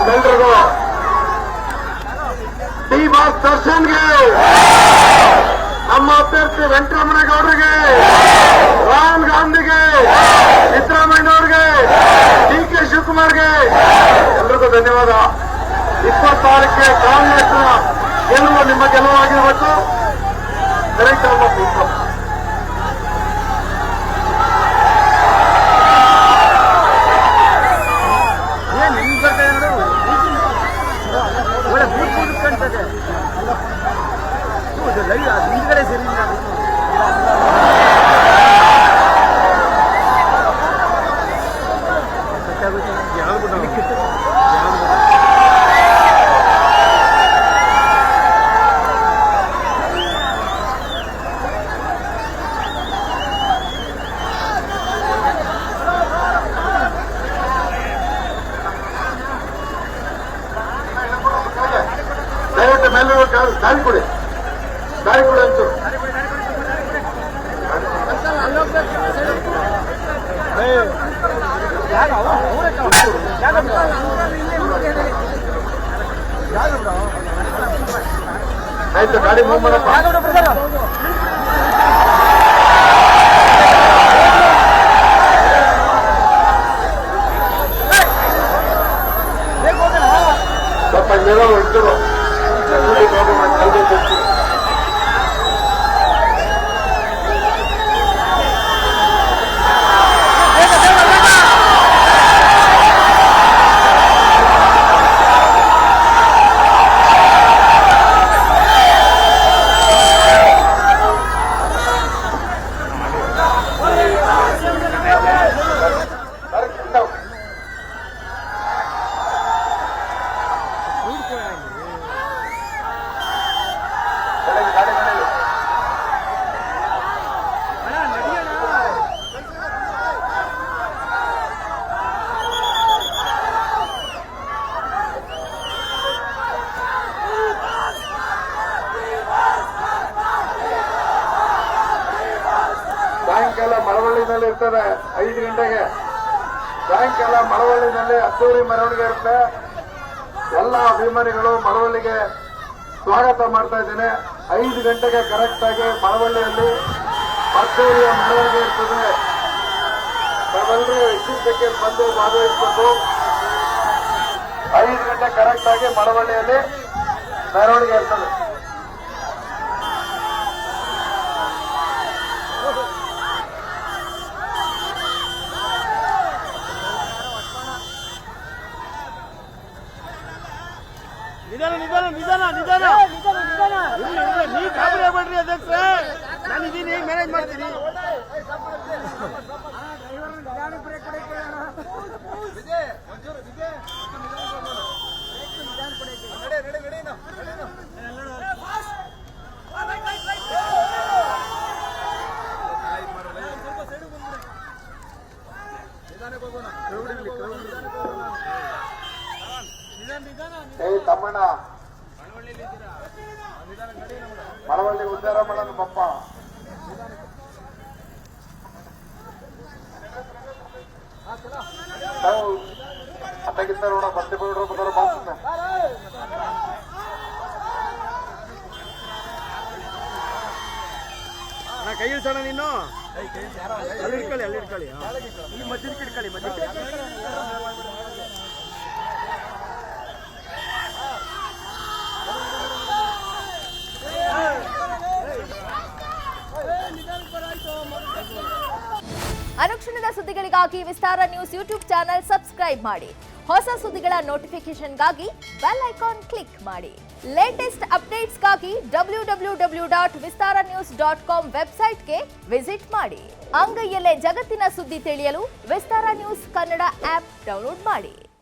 ತಮ್ಮೆಲ್ಲರಿಗೂ D boss ದರ್ಶನ್ಗೆ, ನಮ್ಮ ಅಭ್ಯರ್ಥಿ ವೆಂಕಟರಮಣೇಗೌಡರಿಗೆ, ರಾಹುಲ್ ಗಾಂಧಿಗೆ, ಸಿದ್ದರಾಮಯ್ಯನವ್ರಿಗೆ, ಡಿ ಕೆ ಶಿವಕುಮಾರ್ಗೆ ಎಲ್ರಿಗೂ ಧನ್ಯವಾದ. 26ಕ್ಕೆ ಕಾಂಗ್ರೆಸ್ ಗೆಲುವು ನಿಮ್ಮ ಗೆಲುವಾಗಿರಬೇಕು. ಕರೆಕ್ಟ್ ಆಗಬೇಕು. ಹಿಂದ್ಗಡೆ ಸರಿ ದಯವಿಟ್ಟು ಮೇಲೆ ದಾರಿ ಕೊಡಿ, ದಾರಿ ಕೊಡಿ ಅಂತು. ಆಯ್ತು, ಗಾಡಿ ಮೂವ್ ಮಾಡಪ್ಪ. ಸ್ವಲ್ಪ ಮೇಲ ಇಟ್ಟರು ಸಾಯಂಕಾಲ ಮಳವಳ್ಳಿನಲ್ಲಿ ಇರ್ತಾರೆ 5 ಗಂಟೆಗೆ. ಸಾಯಂಕಾಲ ಮಳವಳ್ಳಿನಲ್ಲಿ ಅದ್ದೂರಿ ಮೆರವಣಿಗೆ ಇರುತ್ತೆ. ಎಲ್ಲ ಅಭಿಮಾನಿಗಳು ಮಳವಳ್ಳಿಗೆ ಸ್ವಾಗತ ಮಾಡ್ತಾ ಇದ್ದೇನೆ. 5 ಗಂಟೆಗೆ ಕರೆಕ್ಟ್ ಆಗಿ ಮಳವಳ್ಳಿಯಲ್ಲಿ ಅದ್ದೂರಿಯ ಮೆರವಣಿಗೆ ಇರ್ತದೆ. ನಾವೆಲ್ಲರೂ ಹೆಚ್ಚಿನ ಬಂದು ಭಾಗವಹಿಸಬೇಕು. 5 ಗಂಟೆ ಕರೆಕ್ಟ್ ಆಗಿ ಮಳವಳ್ಳಿಯಲ್ಲಿ ಮೆರವಣಿಗೆ ಇರ್ತದೆ. ನಿಧಾನ ನಿಧಾನ ನಿಧಾನ ನಿಧಾನ ನೀ ಗಾಬರಿ ಆಗ್ಬೇಡ್ರಿ ಅಧ್ಯಕ್ಷರೇ, ನಾನು ಇದೀನಿ, ಮ್ಯಾನೇಜ್ ಮಾಡ್ತೀನಿ. ತಮ್ಮಣ್ಣ ಮಳವಳ್ಳಿ ಉದ್ದಾರ ಮಾಡೋಣ ಪಪ್ಪ. ಅತ್ತಾಗಿತ್ತ ನೋಡ ಮತ್ತೆ ಬಿಡ್ರು ಬಂದವರು ಬಾಸುತ್ತೆ. ಕೈ ಇಳಿಸೋಣ, ನೀನು ಅಲ್ಲಿ ಇಟ್ಕೊಳ್ಳಿ, ಅಲ್ಲಿ ಇಟ್ಕೊಳ್ಳಿ, ಈ ಮಧ್ಯಕ್ಕೆ ಇಟ್ಕೊಳ್ಳಿ, ಮಧ್ಯಕ್ಕೆ. ಅನುಕ್ಷಣದ ಸುದ್ದಿಗಳಿಗಾಗಿ ವಿಸ್ತಾರ ನ್ಯೂಸ್ ಯೂಟ್ಯೂಬ್ ಚಾನೆಲ್ ಸಬ್ಸ್ಕ್ರೈಬ್ ಮಾಡಿ. ಹೊಸ ಸುದ್ದಿಗಳ ನೋಟಿಫಿಕೇಶನ್ಗಾಗಿ ಬೆಲ್ ಐಕಾನ್ ಕ್ಲಿಕ್ ಮಾಡಿ. ಲೇಟೆಸ್ಟ್ ಅಪ್ಡೇಟ್ಸ್ಗಾಗಿ www.vistaranews.com ವೆಬ್ಸೈಟ್ಗೆ ವಿಸಿಟ್ ಮಾಡಿ. ಅಂಗೈಯಲ್ಲೇ ಜಗತ್ತಿನ ಸುದ್ದಿ ತಿಳಿಯಲು ವಿಸ್ತಾರ ನ್ಯೂಸ್ ಕನ್ನಡ ಆಪ್ ಡೌನ್ಲೋಡ್ ಮಾಡಿ.